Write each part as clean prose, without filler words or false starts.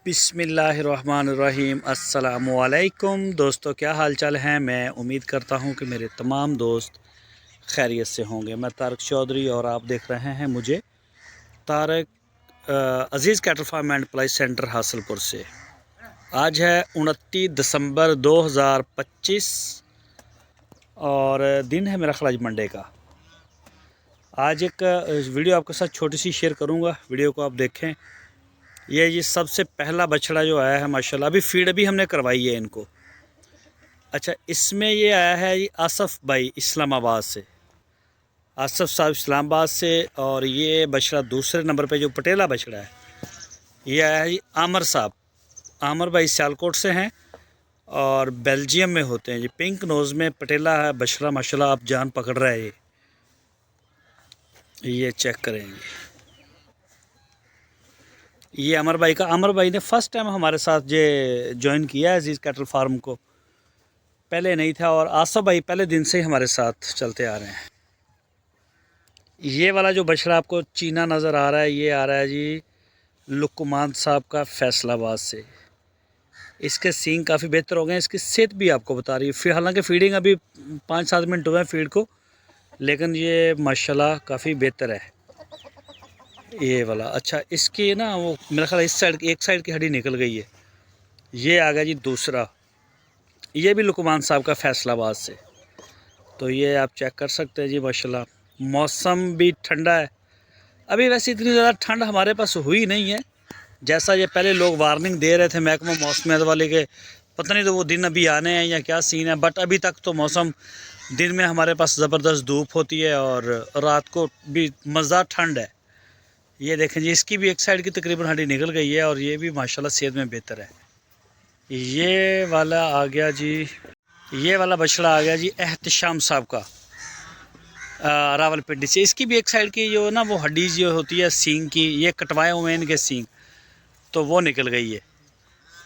बिस्मिल्लाहिर्रहमानिर्रहीम अस्सलामुअलैकुम दोस्तों, क्या हाल चाल हैं। मैं उम्मीद करता हूं कि मेरे तमाम दोस्त खैरियत से होंगे। मैं तारक चौधरी और आप देख रहे हैं मुझे Tarak Aziz cattle farm and ply centre Hasilpur से। आज है 29 दिसंबर 2025 और दिन है मेरा ख्याल आज मंडे का। आज एक वीडियो आपके साथ छोटी सी शेयर करूंगा, वीडियो को आप देखें। ये सबसे पहला बछड़ा जो आया है माशाल्लाह, अभी फीड भी हमने करवाई है इनको। अच्छा, इसमें ये आया है ये आसफ़ भाई इस्लामाबाद से, आसफ़ साहब इस्लामाबाद से। और ये बछड़ा दूसरे नंबर पे जो पटेला बछड़ा है ये आया है आमर साहब, आमर भाई सियालकोट से हैं और बेल्जियम में होते हैं। ये पिंक नोज़ में पटेला है बछड़ा माशाल्लाह, आप जान पकड़ रहा है। ये चेक करेंगे, ये अमर भाई का। अमर भाई ने फ़र्स्ट टाइम हमारे साथ ये ज्वाइन किया है अज़ीज़ कैटल फार्म को, पहले नहीं था। और आसफ़ भाई पहले दिन से ही हमारे साथ चलते आ रहे हैं। ये वाला जो बछड़ा आपको चीना नज़र आ रहा है ये आ रहा है जी लुकमान साहब का फैसलाबाद से। इसके सींग काफ़ी बेहतर हो गए हैं, इसकी सेहत भी आपको बता रही है। फिर हालांकि फीडिंग अभी 5-7 मिनट हुए हैं फीड को, लेकिन ये माशाल्लाह काफ़ी बेहतर है ये वाला। अच्छा, इसकी ना वो मेरा ख्याल इस साइड एक साइड की हड्डी निकल गई है। ये आ गया जी दूसरा, ये भी लुकमान साहब का फैसलाबाद से। तो ये आप चेक कर सकते हैं जी माशाल्लाह। मौसम भी ठंडा है, अभी वैसे इतनी ज़्यादा ठंड हमारे पास हुई नहीं है जैसा ये पहले लोग वार्निंग दे रहे थे महकमा मौसमियात वाले के। पता नहीं तो वो दिन अभी आने हैं या क्या सीन है, बट अभी तक तो मौसम, दिन में हमारे पास ज़बरदस्त धूप होती है और रात को भी मज़ेदार ठंड है। ये देखें जी, इसकी भी एक साइड की तकरीबन हड्डी निकल गई है और ये भी माशाल्लाह सेहत में बेहतर है। ये वाला आ गया जी, ये वाला बछड़ा आ गया जी एहतशाम साहब का रावलपिंडी से। इसकी भी एक साइड की जो ना वो हड्डी जो होती है सींग की, ये कटवाए हुए हैं इनके सींग, तो वो निकल गई है।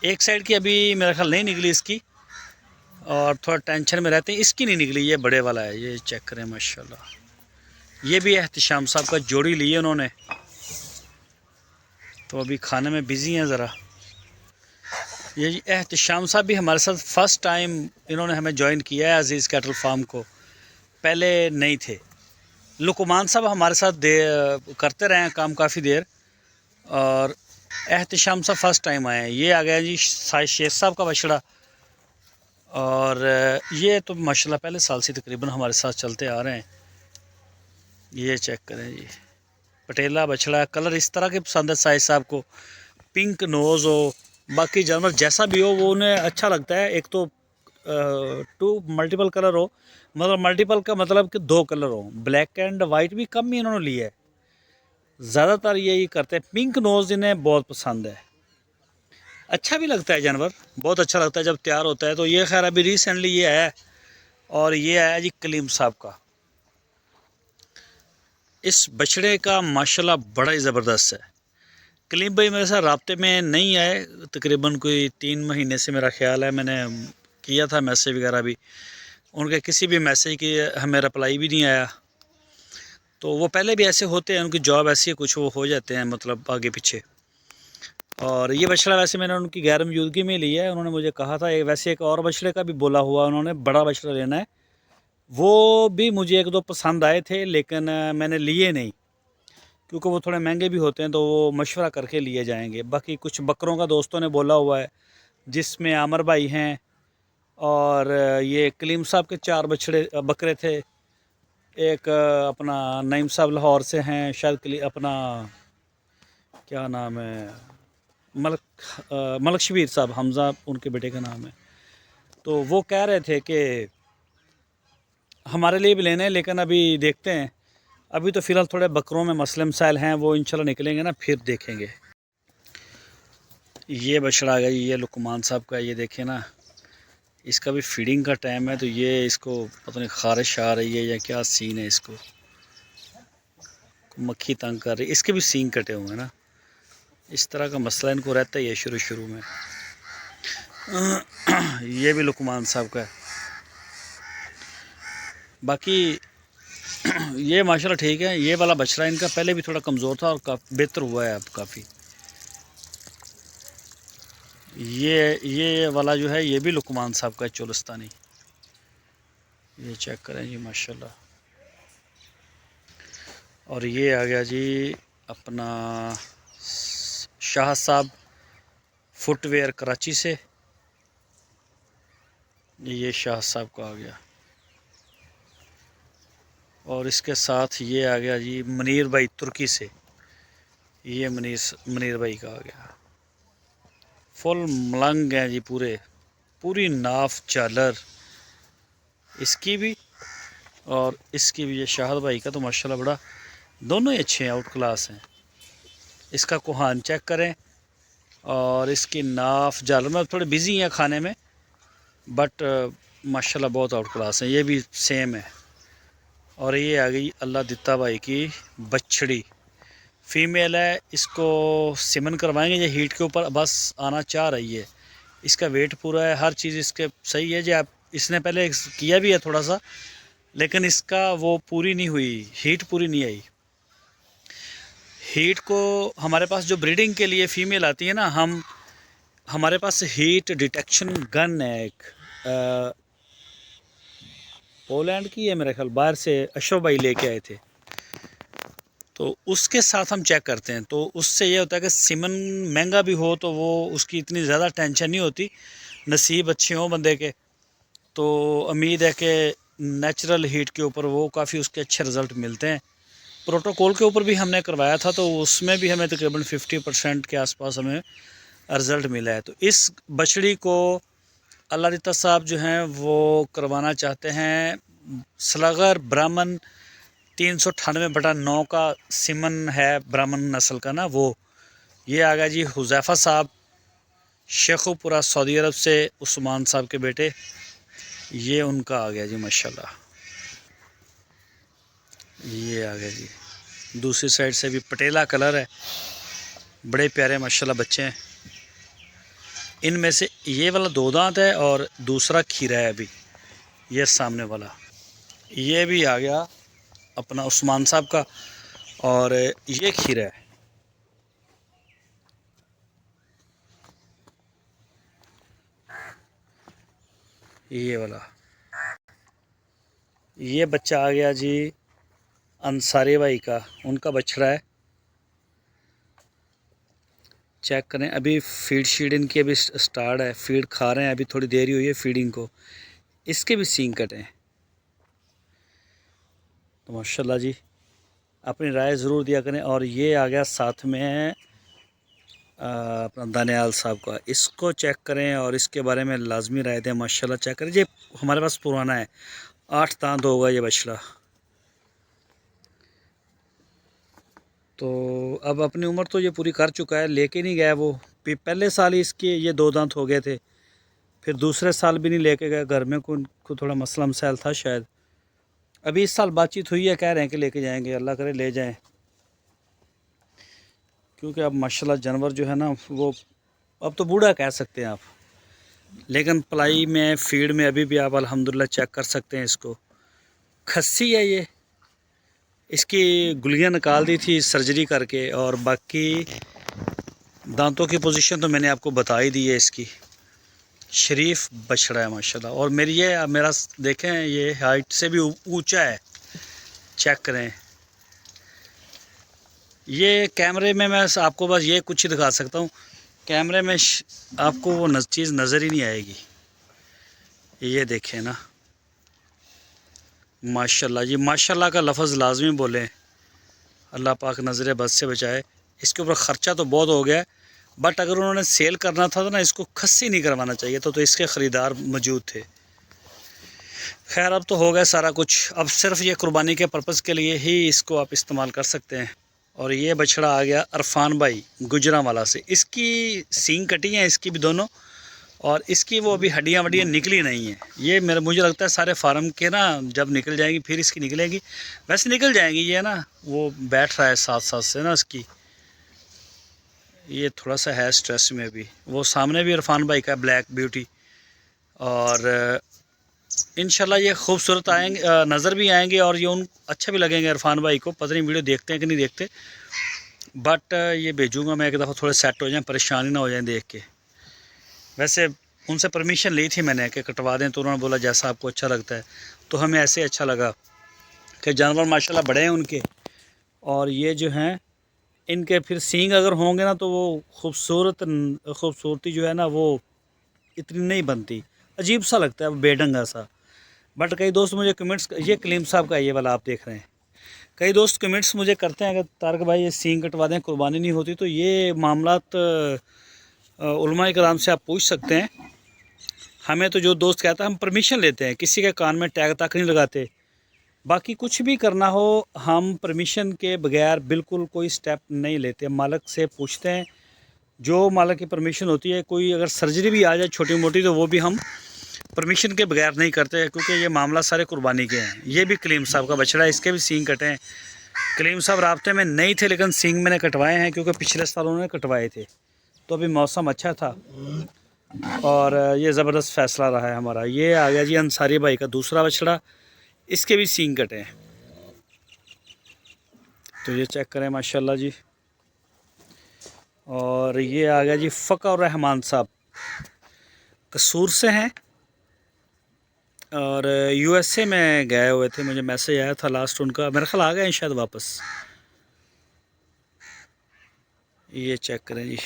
एक साइड की अभी मेरा ख्याल नहीं निकली इसकी, और थोड़ा टेंशन में रहते हैं। इसकी नहीं निकली, ये बड़े वाला है। ये चेक करें माशाल्लाह, ये भी एहतशाम साहब का जोड़ी लिए उन्होंने, तो अभी खाने में बिज़ी हैं ज़रा। ये एहतशाम साहब भी हमारे साथ फ़र्स्ट टाइम इन्होंने हमें ज्वाइन किया है अज़ीज़ कैटल फार्म को, पहले नहीं थे। लुकमान साहब हमारे साथ करते रहे हैं काम काफ़ी देर, और एहतशाम साहब फ़र्स्ट टाइम आए हैं। ये आ गया जी शेख साहब का बछड़ा, और ये तो माशाल्लाह पहले साल से तकरीबन हमारे साथ चलते आ रहे हैं। ये चेक करें जी, पटेला बछड़ा, कलर इस तरह के पसंद है साहिब साहब को, पिंक नोज़ हो, बाकी जानवर जैसा भी हो वो उन्हें अच्छा लगता है। एक तो मल्टीपल कलर हो, मतलब मल्टीपल का मतलब कि 2 कलर हो, ब्लैक एंड वाइट भी कम ही इन्होंने लिया है, ज़्यादातर यही करते हैं। पिंक नोज़ इन्हें बहुत पसंद है, अच्छा भी लगता है जानवर, बहुत अच्छा लगता है जब तैयार होता है। तो ये खैर अभी रिसेंटली ये है, और ये आया जी कलीम साहब का। इस बछड़े का माशाल्लाह बड़ा ही ज़बरदस्त है। कलीम भाई मेरे साथ राब्ते में नहीं आए, तकरीबन कोई 3 महीने से मेरा ख्याल है। मैंने किया था मैसेज वगैरह भी, उनके किसी भी मैसेज की हमें रिप्लाई भी नहीं आया। तो वो पहले भी ऐसे होते हैं, उनकी जॉब ऐसी है, कुछ वो हो जाते हैं मतलब आगे पीछे। और ये बछड़ा वैसे मैंने उनकी गैर मौजूदगी में लिया है। उन्होंने मुझे कहा था, वैसे एक और बछड़े का भी बोला हुआ उन्होंने, बड़ा बछड़ा लेना है। वो भी मुझे 1-2 पसंद आए थे, लेकिन मैंने लिए नहीं, क्योंकि वो थोड़े महंगे भी होते हैं, तो वो मशवरा करके लिए जाएंगे। बाकी कुछ बकरों का दोस्तों ने बोला हुआ है, जिसमें आमर भाई हैं, और ये कलीम साहब के 4 बकरे थे। एक अपना नईम साहब लाहौर से हैं, शायद अपना क्या नाम है, मलक शबीर साहब, हमज़ा उनके बेटे का नाम है। तो वो कह रहे थे कि हमारे लिए भी लेने हैं, लेकिन अभी देखते हैं। अभी तो फ़िलहाल थोड़े बकरों में मसले मसाइल हैं, वो इंशाल्लाह निकलेंगे ना फिर देखेंगे। ये बछड़ा आ गया, ये लुकमान साहब का। ये देखें ना, इसका भी फीडिंग का टाइम है, तो ये इसको पता नहीं ख़ारिश आ रही है या क्या सीन है, इसको मक्खी तंग कर रही है। इसके भी सींग कटे हुए हैं ना, इस तरह का मसला इनको रहता ही है शुरू में। ये भी लुकमान साहब का है। बाकी ये माशाल्लाह ठीक है। ये वाला बछड़ा इनका पहले भी थोड़ा कमज़ोर था और बेहतर हुआ है अब काफ़ी। ये वाला जो है ये भी लुकमान साहब का चोलिस्तानी। ये चेक करें जी माशाल्लाह। और ये आ गया जी अपना शाह साहब फुटवेयर कराची से। ये शाह साहब का आ गया। और इसके साथ ये आ गया जी मुनीर भाई तुर्की से। ये मुनीर भाई का आ गया। फुल मलंग हैं जी पूरे, पूरी नाफ चालर इसकी भी और इसकी भी। ये शाहद भाई का तो माशाल्लाह बड़ा, दोनों ही अच्छे हैं, आउट क्लास हैं। इसका कोहान चेक करें और इसकी नाफ जालर में थोड़े बिजी हैं खाने में, बट माशाल्लाह बहुत आउट क्लास हैं। ये भी सेम है। और ये आ गई अल्लाह दित्ता भाई की बछड़ी, फीमेल है। इसको सिमन करवाएंगे, ये हीट के ऊपर बस आना चाह रही है। इसका वेट पूरा है, हर चीज़ इसके सही है जी। आप इसने पहले किया भी है थोड़ा सा, लेकिन इसका वो पूरी नहीं हुई, हीट पूरी नहीं आई। हीट को हमारे पास जो ब्रीडिंग के लिए फ़ीमेल आती है ना, हमारे पास हीट डिटेक्शन गन है एक, पोलैंड की है मेरे ख्याल, बाहर से अशरफ भाई लेके आए थे, तो उसके साथ हम चेक करते हैं। तो उससे ये होता है कि सिमन महंगा भी हो तो वो उसकी इतनी ज़्यादा टेंशन नहीं होती, नसीब अच्छे हों बंदे के, तो उम्मीद है कि नेचुरल हीट के ऊपर वो काफ़ी उसके अच्छे रिज़ल्ट मिलते हैं। प्रोटोकॉल के ऊपर भी हमने करवाया था, तो उसमें भी हमें तकरीबन 50% के आसपास हमें रिज़ल्ट मिला है। तो इस बछड़ी को अल्लाह दित्ता साहब जो हैं वो करवाना चाहते हैं। सलागर ब्राह्मण 398/9 का सिमन है, ब्राह्मण नस्ल का ना वो। ये आ गया जी हुज़ैफ़ा साहब शेखुपुरा सऊदी अरब से, उस्मान साहब के बेटे। ये उनका आ गया जी माशाल्लाह। ये आ गया जी, दूसरी साइड से भी पटेला कलर है, बड़े प्यारे माशाल्लाह बच्चे हैं। इनमें से ये वाला 2 दांत है और दूसरा खीरा है अभी, ये सामने वाला। ये भी आ गया अपना उस्मान साहब का, और ये खीरा है। ये वाला, ये बच्चा आ गया जी अंसारी भाई का, उनका बछड़ा है। चेक करें, अभी फीड शीड इनकी अभी स्टार्ट है, फीड खा रहे हैं, अभी थोड़ी देरी हुई है फीडिंग को। इसके भी सींग कटे हैं। तो माशाल्लाह जी, अपनी राय ज़रूर दिया करें। और ये आ गया साथ में अपना दानियाल साहब का, इसको चेक करें और इसके बारे में लाजमी राय दें। माशाल्लाह चेक करें, ये हमारे पास पुराना है, 8 दांत होगा ये बछड़ा। तो अब अपनी उम्र तो ये पूरी कर चुका है, लेके नहीं गया वो। पहले साल ही इसके ये 2 दांत हो गए थे, फिर दूसरे साल भी नहीं लेके गए, घर में को थोड़ा मसला मसाइल था शायद। अभी इस साल बातचीत हुई है, कह रहे हैं कि लेके जाएंगे, अल्लाह करे ले जाएं। क्योंकि अब माशाल्लाह जानवर जो है ना वो अब तो बूढ़ा कह सकते हैं आप, लेकिन पलाई में फीड में अभी भी आप अल्हम्दुलिल्लाह चेक कर सकते हैं। इसको खस्सी है ये, इसकी गुलियाँ निकाल दी थी सर्जरी करके, और बाकी दांतों की पोजीशन तो मैंने आपको बता ही दी है। इसकी शरीफ बछड़ा है माशाल्लाह। और मेरा देखें, ये हाइट से भी ऊंचा है, चेक करें। ये कैमरे में मैं आपको बस ये कुछ ही दिखा सकता हूँ, कैमरे में आपको वो चीज़ नज़र ही नहीं आएगी। ये देखें ना माशाल्लाह जी, माशाल्लाह का लफ्ज़ लाजमी बोलें, अल्लाह पाक नज़र बद से बचाए। इसके ऊपर ख़र्चा तो बहुत हो गया है, बट अगर उन्होंने सेल करना था तो ना इसको खस्सी नहीं करवाना चाहिए तो इसके ख़रीदार मौजूद थे। खैर अब तो हो गया सारा कुछ, अब सिर्फ ये कुर्बानी के पर्पज़ के लिए ही इसको आप इस्तेमाल कर सकते हैं। और ये बछड़ा आ गया अरफान भाई गुजरांवाला से, इसकी सींग कटी हैं इसकी भी दोनों, और इसकी वो अभी हड्डियाँ वड्डियाँ निकली नहीं हैं। ये मुझे लगता है सारे फार्म के ना जब निकल जाएंगी फिर इसकी निकलेगी, वैसे निकल जाएंगी। ये ना वो बैठ रहा है साथ साथ से ना इसकी, ये थोड़ा सा है स्ट्रेस में भी। वो सामने भी इरफान भाई का ब्लैक ब्यूटी, और इंशाल्लाह ये खूबसूरत आएंगे, नज़र भी आएंगे, और ये अच्छा भी लगेंगे इरफान भाई को। पता नहीं वीडियो देखते हैं कि नहीं देखते, बट ये भेजूँगा मैं एक दफ़ा, थोड़े सेट हो जाएं, परेशानी ना हो जाए देख के। वैसे उनसे परमिशन ली थी मैंने कि कटवा दें, तो उन्होंने बोला जैसा आपको अच्छा लगता है। तो हमें ऐसे अच्छा लगा कि जानवर माशाल्लाह बड़े हैं उनके, और ये जो हैं इनके फिर सींग अगर होंगे ना तो वो खूबसूरती जो है ना वो इतनी नहीं बनती, अजीब सा लगता है वो बेढंगा सा। बट कई दोस्त मुझे कमेंट्स, ये कलीम साहब का ये वाला आप देख रहे हैं, कई दोस्त कमेंट्स मुझे करते हैं कि तारक भाई ये सींग कटवा दें, कुर्बानी नहीं होती। तो ये मामलात उलमा कराम से आप पूछ सकते हैं। हमें तो जो दोस्त कहता है हम परमिशन लेते हैं, किसी के कान में टैग तक नहीं लगाते। बाकी कुछ भी करना हो हम परमिशन के बगैर बिल्कुल कोई स्टेप नहीं लेते, मालिक से पूछते हैं। जो मालिक की परमिशन होती है, कोई अगर सर्जरी भी आ जाए छोटी मोटी तो वो भी हम परमिशन के बगैर नहीं करते, क्योंकि ये मामला सारे कुर्बानी के हैं। ये भी कलीम साहब का बछड़ा है, इसके भी सींग कटे हैं। कलीम साहब राब्ते में नहीं थे लेकिन सींग मैंने कटवाए हैं, क्योंकि पिछले साल उन्होंने कटवाए थे। तो अभी मौसम अच्छा था और ये ज़बरदस्त फ़ैसला रहा है हमारा। ये आ गया जी अंसारी भाई का दूसरा बछड़ा, इसके भी सींग कटे हैं। तो ये चेक करें माशाल्लाह जी। और ये आ गया जी फ़कर रहमान साहब, कसूर से हैं और यूएसए में गए हुए थे। मुझे मैसेज आया था लास्ट उनका, मेरा ख्याल आ गए हैं शायद वापस। ये चेक करें जी।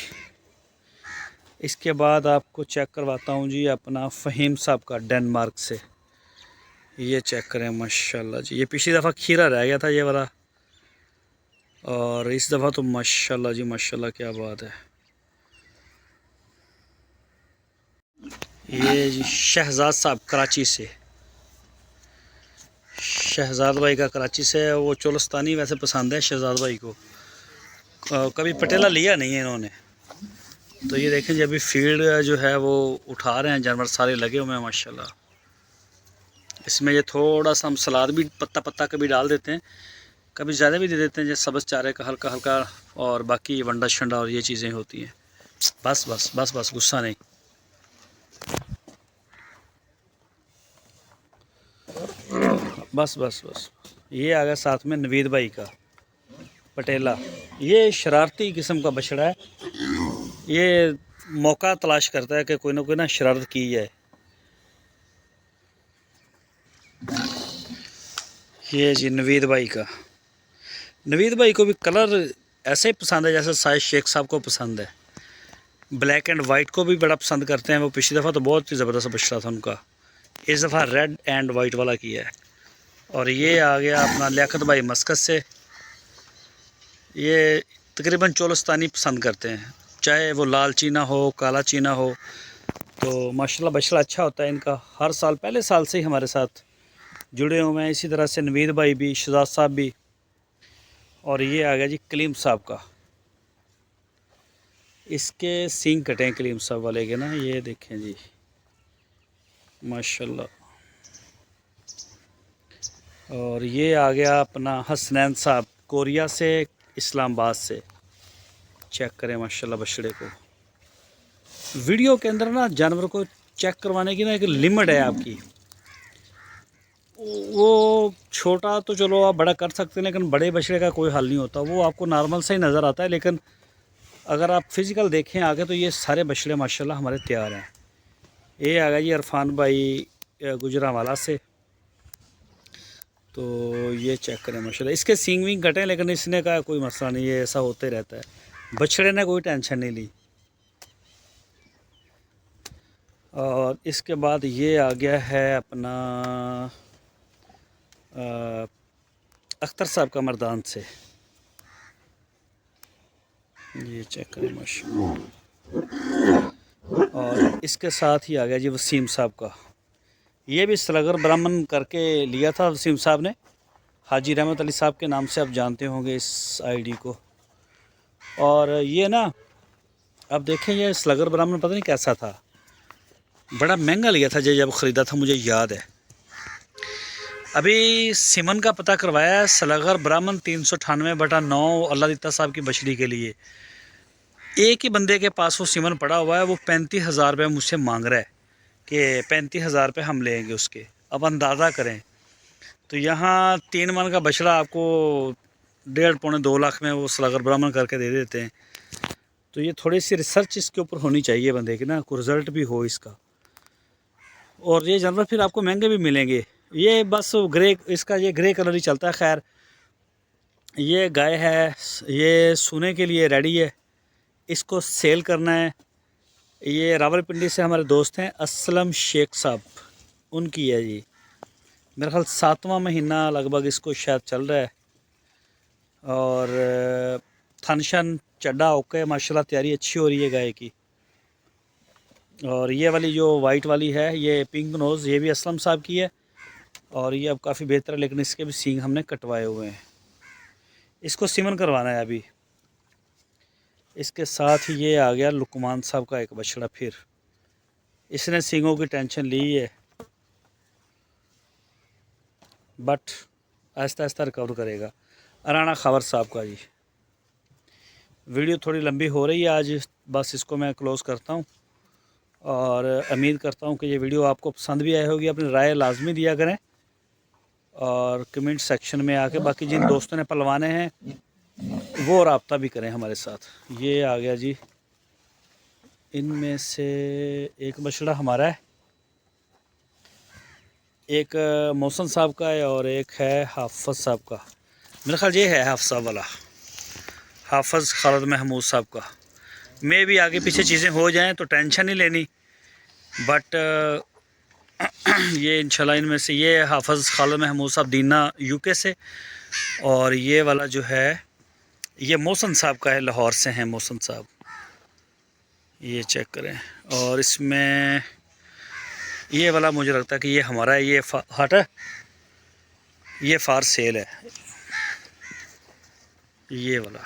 इसके बाद आपको चेक करवाता हूँ जी अपना फ़हीम साहब का डेनमार्क से। ये चेक करें माशाल्लाह जी। ये पिछली दफ़ा खीरा रह गया था ये वाला, और इस दफ़ा तो माशाल्लाह जी माशाल्लाह क्या बात है। ये जी शहजाद साहब कराची से, शहजाद भाई का कराची से है। वो चोलस्तानी वैसे पसंद है शहजाद भाई को, कभी पटेला लिया नहीं है इन्होंने। तो ये देखें जी अभी फील्ड जो है वो उठा रहे हैं, जानवर सारे लगे हुए हैं माशाल्लाह। इसमें ये थोड़ा सा हम सलाद भी पत्ता पत्ता कभी डाल देते हैं, कभी ज़्यादा भी दे देते हैं, जैसे सब्ज़ चारे का हल्का हल्का, और बाकी वंडा शंडा और ये चीज़ें होती हैं। बस बस बस बस, गुस्सा नहीं। बस बस बस। ये आ गया साथ में नवीद भाई का पटेला। ये शरारती किस्म का बछड़ा है, ये मौका तलाश करता है कि कोई ना कोई ना शरारत की जाए। ये जी नवीद भाई का, नवीद भाई को भी कलर ऐसे ही पसंद है जैसे साहिद शेख साहब को पसंद है। ब्लैक एंड वाइट को भी बड़ा पसंद करते हैं वो। पिछली दफ़ा तो बहुत ही ज़बरदस्त बछड़ा था उनका, इस दफ़ा रेड एंड वाइट वाला किया है। और ये आ गया अपना लियाकत भाई मस्कत से। ये तकरीबन चोलस्तानी पसंद करते हैं, चाहे वो लाल चीना हो काला चीना हो। तो माशाल्लाह बछड़ा अच्छा होता है इनका। हर साल पहले साल से ही हमारे साथ जुड़े हुए हैं। इसी तरह से नवीद भाई भी, शहजाद साहब भी। और ये आ गया जी कलीम साहब का, इसके सींग कटे हैं कलीम साहब वाले के ना, ये देखें जी माशाल्लाह। और ये आ गया अपना हसनैन साहब कोरिया से, इस्लामाबाद से। चेक करें माशाल्लाह बछड़े को। वीडियो के अंदर ना जानवर को चेक करवाने की ना एक लिमिट है आपकी। वो छोटा तो चलो आप बड़ा कर सकते हैं, लेकिन बड़े बछड़े का कोई हल नहीं होता। वो आपको नॉर्मल से ही नज़र आता है, लेकिन अगर आप फिज़िकल देखें आगे तो ये सारे बछड़े माशाल्लाह हमारे तैयार हैं। ये आ गया जी इरफान भाई गुजरांवाला से। तो ये चेक करें माशाल्लाह। इसके सींग विंग कटे, लेकिन इसने का कोई मसला नहीं है, ऐसा होते रहता है। बछड़े ने कोई टेंशन नहीं ली। और इसके बाद ये आ गया है अपना अख्तर साहब का मर्दान से। ये चेक करें माशाल्लाह। और इसके साथ ही आ गया जी वसीम साहब का। ये भी सलगर ब्राह्मण करके लिया था वसीम साहब ने, हाजी रहमत अली साहब के नाम से आप जानते होंगे इस आईडी को। और ये ना अब देखें, ये सलगर ब्राह्मण पता नहीं कैसा था, बड़ा महंगा लिया था जब ख़रीदा था, मुझे याद है। अभी सिमन का पता करवाया है, सलगर ब्राह्मण 398/9 अल्लाह दिता साहब की बछड़ी के लिए। एक ही बंदे के पास वो सिमन पड़ा हुआ है, वो 35,000 रुपये मुझसे मांग रहा है कि 35,000 रुपये हम लेंगे उसके। अब अंदाज़ा करें, तो यहाँ 3 मन का बछड़ा आपको 1.5 पौने 2 लाख में वो सलगर ब्राह्मण करके दे देते हैं। तो तो ये थोड़ी सी रिसर्च इसके ऊपर होनी चाहिए बंदे की ना, कोई रिज़ल्ट भी हो इसका। और ये जानवर फिर आपको महंगे भी मिलेंगे। ये बस ग्रे, इसका ये ग्रे कलर ही चलता है। खैर ये गाय है, ये सूने के लिए रेडी है, इसको सेल करना है। ये रावलपिंडी से हमारे दोस्त हैं असलम शेख साहब, उनकी है जी। मेरा ख्याल 7वां महीना लगभग इसको शायद चल रहा है। और थनशन चड्डा ओके माशाल्लाह, तैयारी अच्छी हो रही है गाय की। और ये वाली जो वाइट वाली है, ये पिंक नोज़, ये भी असलम साहब की है। और ये अब काफ़ी बेहतर है, लेकिन इसके भी सींग हमने कटवाए हुए हैं। इसको सीमन करवाना है अभी। इसके साथ ही ये आ गया लुकमान साहब का एक बछड़ा। फिर इसने सींगों की टेंशन ली है, बट आहिस्ता आहिस्ता रिकवर करेगा। अराना खबर साहब का जी। वीडियो थोड़ी लंबी हो रही है आज, बस इसको मैं क्लोज़ करता हूँ। और उम्मीद करता हूँ कि ये वीडियो आपको पसंद भी आई होगी। अपनी राय लाजमी दिया करें और कमेंट सेक्शन में आके बाकी जिन दोस्तों ने पलवाने हैं वो रब्ता भी करें हमारे साथ। ये आ गया जी, इनमें से एक बछड़ा हमारा है, एक मौसन साहब का है और एक है हाफज साहब का। मेरा ख्याल ये है हाफज साहब वाला, हाफज खालिद महमूद साहब का। मैं भी आगे पीछे चीज़ें हो जाएं तो टेंशन नहीं लेनी, बट ये इंशाल्लाह इनमें से ये हाफज खालिद महमूद साहब दीना यूके से, और ये वाला जो है ये मौसन साहब का है, लाहौर से हैं मौसन साहब। ये चेक करें। और इसमें ये वाला मुझे लगता है कि ये हमारा है, ये हट है, ये फार सेल है ये वाला।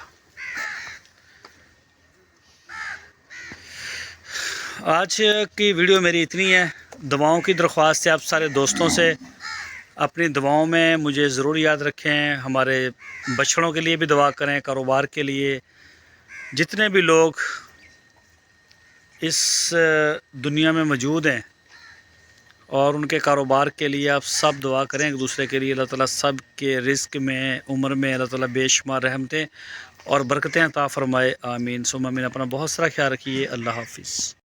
आज की वीडियो मेरी इतनी है। दुआओं की दरख्वास्त है आप सारे दोस्तों से, अपनी दुआओं में मुझे ज़रूर याद रखें। हमारे बछड़ों के लिए भी दुआ करें, कारोबार के लिए। जितने भी लोग इस दुनिया में मौजूद हैं और उनके कारोबार के लिए आप सब दुआ करें एक दूसरे के लिए। अल्लाह ताला सब के रिस्क में, उम्र में अल्लाह ताला बेशुमार रहमतें और बरकतें अता फ़रमाए। आमीन सुम्मा आमीन। अपना बहुत सारा ख्याल रखिए। अल्लाह हाफिज़।